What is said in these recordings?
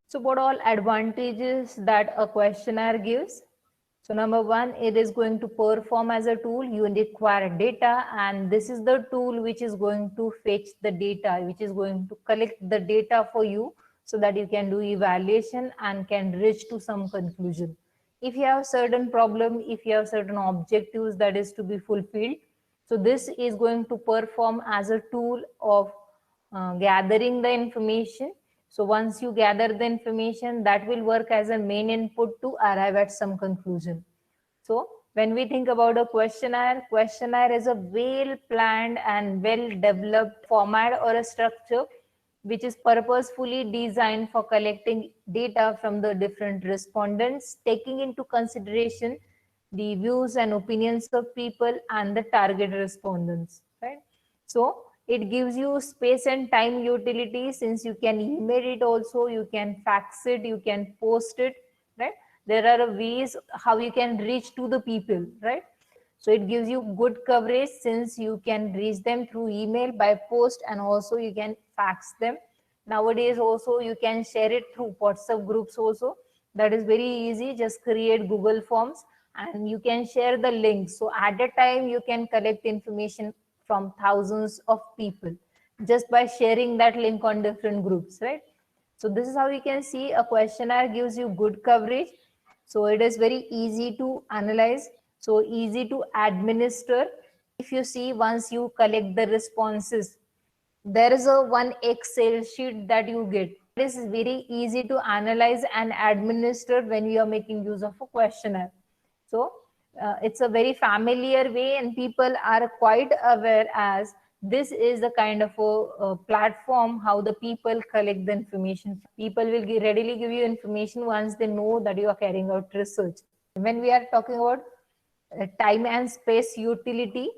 So what all advantages that a questionnaire gives? So number one, it is going to perform as a tool. You require data, and this is the tool which is going to fetch the data, which is going to collect the data for you so that you can do evaluation and can reach to some conclusion. If you have certain problem, if you have certain objectives that is to be fulfilled, so this is going to perform as a tool of gathering the information. So once you gather the information, that will work as a main input to arrive at some conclusion. So when we think about a questionnaire is a well planned and well developed format or a structure which is purposefully designed for collecting data from the different respondents, taking into consideration the views and opinions of people and the target respondents, right? So it gives you space and time utility, since you can email it also, you can fax it, you can post it, right? There are ways how you can reach to the people, right? So it gives you good coverage, since you can reach them through email, by post, and also you can fax them. Nowadays also you can share it through WhatsApp groups also. That is very easy. Just create Google Forms and you can share the link. So at a time you can collect information from thousands of people just by sharing that link on different groups, right? So this is how you can see a questionnaire gives you good coverage. So it is very easy to analyze, so easy to administer. If you see, once you collect the responses, there is a one Excel sheet that you get. It is very easy to analyze and administer when you are making use of a questionnaire. So it's a very familiar way, and people are quite aware as this is the kind of a platform how the people collect the information. People will readily give you information once they know that you are carrying out research. When we are talking about time and space utility,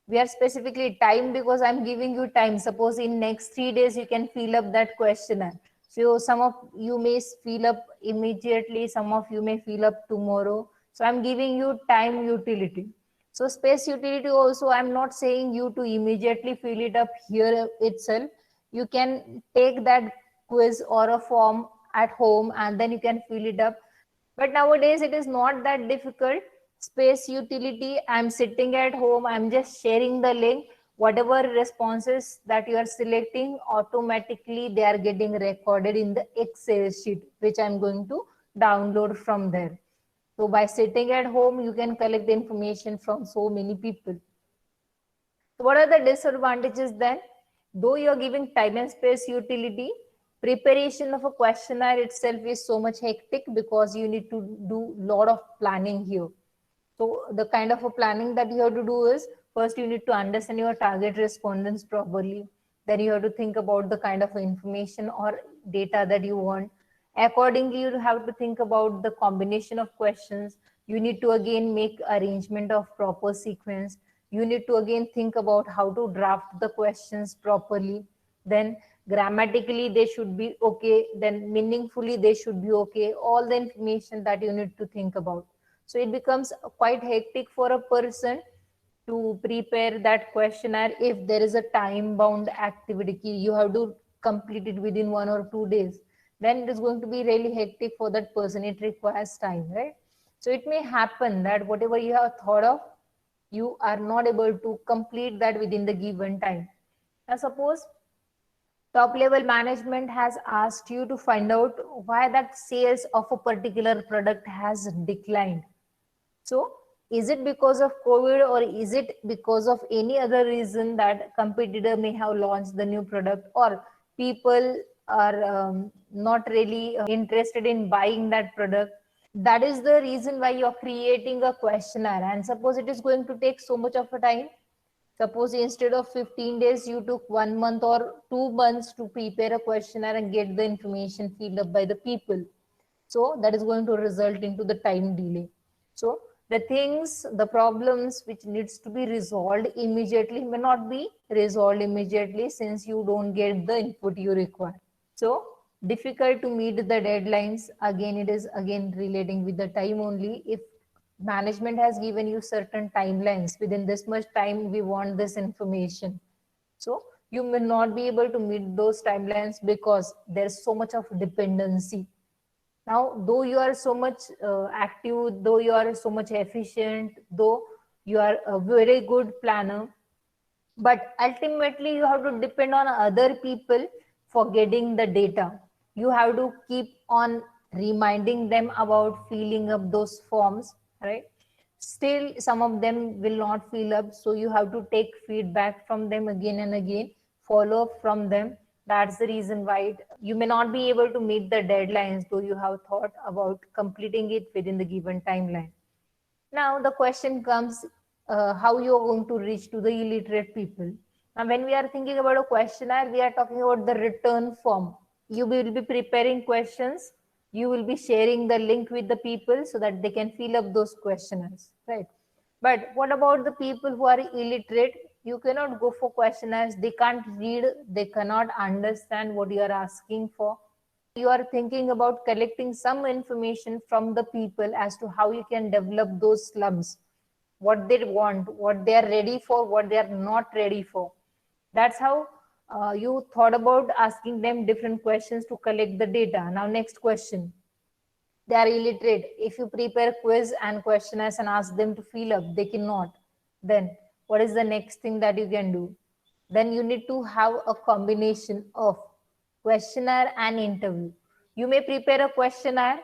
we are specifically time because I'm giving you time. Suppose in next 3 days you can fill up that questionnaire. So some of you may fill up immediately, some of you may fill up tomorrow. So I'm giving you time utility. So space utility also, I'm not saying you to immediately fill it up here itself. You can take that quiz or a form at home and then you can fill it up. But nowadays it is not that difficult. Space utility, I'm sitting at home, I'm just sharing the link. Whatever responses that you are selecting, automatically they are getting recorded in the Excel sheet, which I'm going to download from there. So by sitting at home, you can collect the information from so many people. So what are the disadvantages then? Though you are giving time and space utility, preparation of a questionnaire itself is so much hectic because you need to do lot of planning here. So the kind of a planning that you have to do is, first you need to understand your target respondents properly. Then you have to think about the kind of information or data that you want. Accordingly, you have to think about the combination of questions. You need to again make arrangement of proper sequence. You need to again think about how to draft the questions properly. Then grammatically they should be okay. Then meaningfully they should be okay. All the information that you need to think about. So it becomes quite hectic for a person to prepare that questionnaire. If there is a time bound activity, you have to complete it within 1 or 2 days, then it is going to be really hectic for that person. It requires time, right? So it may happen that whatever you have thought of, you are not able to complete that within the given time. Now suppose top level management has asked you to find out why that sales of a particular product has declined. So is it because of COVID, or is it because of any other reason that competitor may have launched the new product, or people are not really interested in buying that product? That is the reason why you're creating a questionnaire. And suppose it is going to take so much of a time. Suppose instead of 15 days, you took 1 month or 2 months to prepare a questionnaire and get the information filled up by the people. So that is going to result into the time delay. So the things, the problems which needs to be resolved immediately may not be resolved immediately, since you don't get the input you require. So difficult to meet the deadlines. Again, it is again relating with the time only. If management has given you certain timelines. Within this much time, we want this information. So you may not be able to meet those timelines because there's so much of dependency. Now, though you are so much active, though you are so much efficient, though you are a very good planner, but ultimately you have to depend on other people for getting the data. You have to keep on reminding them about filling up those forms, right? Still some of them will not fill up, so you have to take feedback from them again and again, follow up from them. That's the reason why you may not be able to meet the deadlines though you have thought about completing it within the given timeline. Now the question comes, how you are going to reach to the illiterate people. Now when we are thinking about a questionnaire, we are talking about the return form. You will be preparing questions, you will be sharing the link with the people so that they can fill up those questionnaires, right? But what about the people who are illiterate? You cannot go for questionnaires, they can't read, they cannot understand what you are asking for. You are thinking about collecting some information from the people as to how you can develop those slums, what they want, what they are ready for, what they are not ready for. That's how you thought about asking them different questions to collect the data. Now, next question. They are illiterate. If you prepare quiz and questionnaires and ask them to fill up, they cannot. Then what is the next thing that you can do? Then you need to have a combination of questionnaire and interview. You may prepare a questionnaire,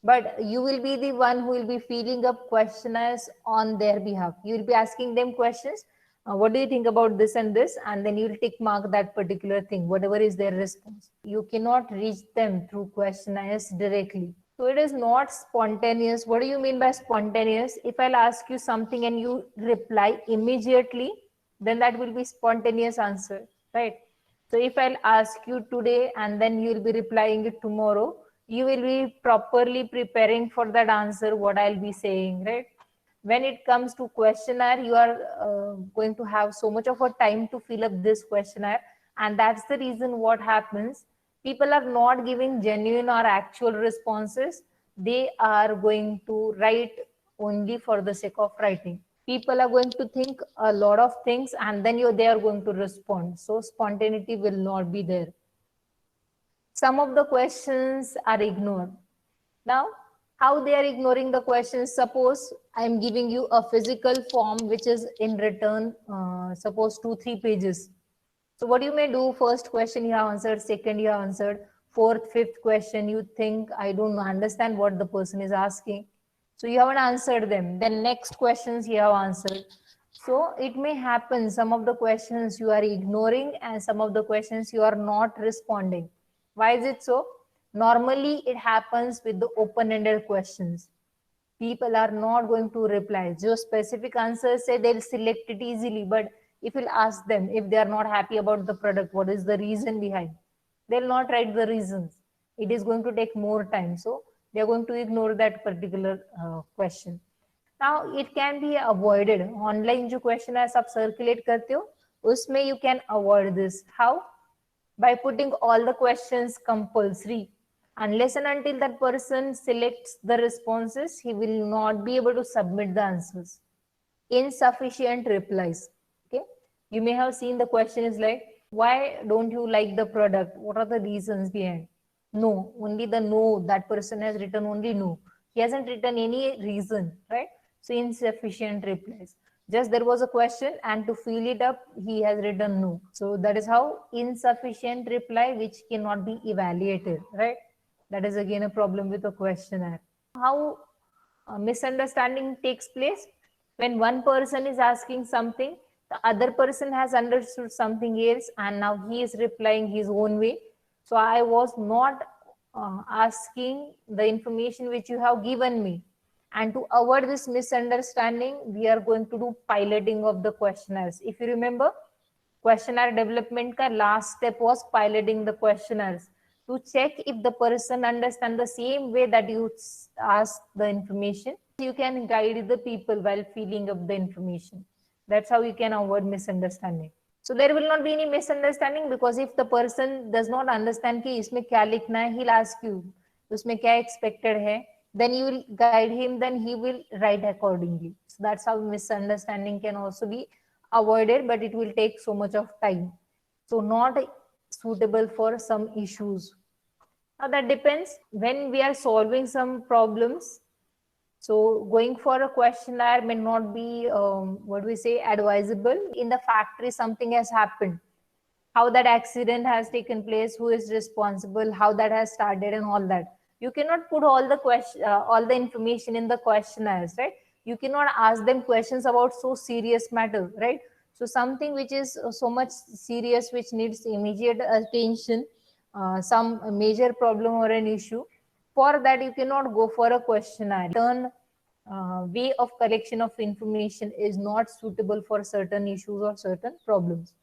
but you will be the one who will be filling up questionnaires on their behalf. You will be asking them questions. What do you think about this and this? And then you will tick mark that particular thing, whatever is their response. You cannot reach them through questionnaires directly. So it is not spontaneous. What do you mean by spontaneous? If I'll ask you something and you reply immediately, then that will be spontaneous answer, right? So if I'll ask you today and then you will be replying it tomorrow, you will be properly preparing for that answer, what I'll be saying, right? When it comes to questionnaire, you are going to have so much of a time to fill up this questionnaire. And that's the reason what happens. People are not giving genuine or actual responses. They are going to write only for the sake of writing. People are going to think a lot of things and then they are going to respond. So spontaneity will not be there. Some of the questions are ignored. Now, how they are ignoring the questions? Suppose I am giving you a physical form which is in return, suppose 2-3 pages. So what you may do, first question you have answered, second you have answered, fourth, fifth question you think I don't understand what the person is asking. So you haven't answered them. Then next questions you have answered. So it may happen some of the questions you are ignoring and some of the questions you are not responding. Why is it so? Normally it happens with the open-ended questions. People are not going to reply. Just specific answers say they'll select it easily, but if you'll ask them if they are not happy about the product, what is the reason behind? They'll not write the reasons. It is going to take more time. So they're going to ignore that particular question. Now it can be avoided. Online जो question है सब circulate करते हो, उसमें you can avoid this. How? By putting all the questions compulsory. Unless and until that person selects the responses, he will not be able to submit the answers. Insufficient replies. Okay. You may have seen the question is like, why don't you like the product? What are the reasons behind? No, only the no. That person has written only no. He hasn't written any reason, right? So insufficient replies. Just there was a question and to fill it up, he has written no. So that is how insufficient reply which cannot be evaluated, right? That is again a problem with a questionnaire. How misunderstanding takes place? When one person is asking something, the other person has understood something else and now he is replying his own way. So I was not asking the information which you have given me. And to avoid this misunderstanding, we are going to do piloting of the questionnaires. If you remember, questionnaire development ka last step was piloting the questionnaires to check if the person understand the same way that you ask the information. You can guide the people while filling up the information. That's how you can avoid misunderstanding. So there will not be any misunderstanding because if the person does not understand कि इसमें क्या लिखना है, he'll ask you, उसमें क्या expected है, then you will guide him, then he will write accordingly. So that's how misunderstanding can also be avoided, but it will take so much of time. So not suitable for some issues. Now that depends when we are solving some problems. So going for a questionnaire may not be, what do we say, advisable. In the factory, something has happened. How that accident has taken place, who is responsible, how that has started, and all that. You cannot put all the information in the questionnaires, right? You cannot ask them questions about so serious matter, right? So something which is so much serious, which needs immediate attention, some major problem or an issue, for that you cannot go for a questionnaire. Turn way of collection of information is not suitable for certain issues or certain problems.